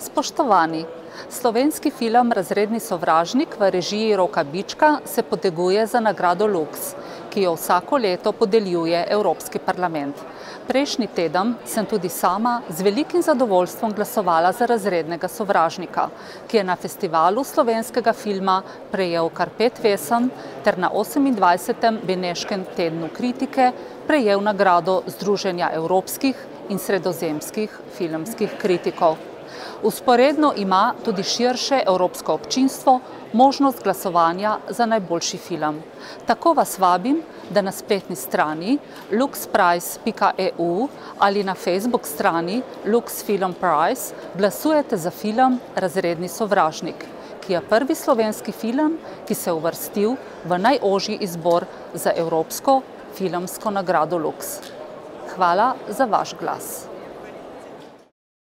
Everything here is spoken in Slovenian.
Spoštovani, slovenski film Razredni sovražnik v režiji Roka Bička se poteguje za nagrado Lux, ki jo vsako leto podeljuje Evropski parlament. Prejšnji teden sem tudi sama z velikim zadovoljstvom glasovala za Razrednega sovražnika, ki je na festivalu slovenskega filma prejel kar 5 vesen ter na 28. Beneškem tednu kritike prejel nagrado Združenja evropskih in sredozemskih filmskih kritikov. Vzporedno ima tudi širše evropsko občinstvo možnost glasovanja za najboljši film. Tako vas vabim, da na spletni strani luxprize.eu ali na Facebook strani Lux Film Prize glasujete za film Razredni sovražnik, ki je prvi slovenski film, ki se je uvrstil v najožji izbor za Evropsko filmsko nagrado Lux. Hvala za vaš glas.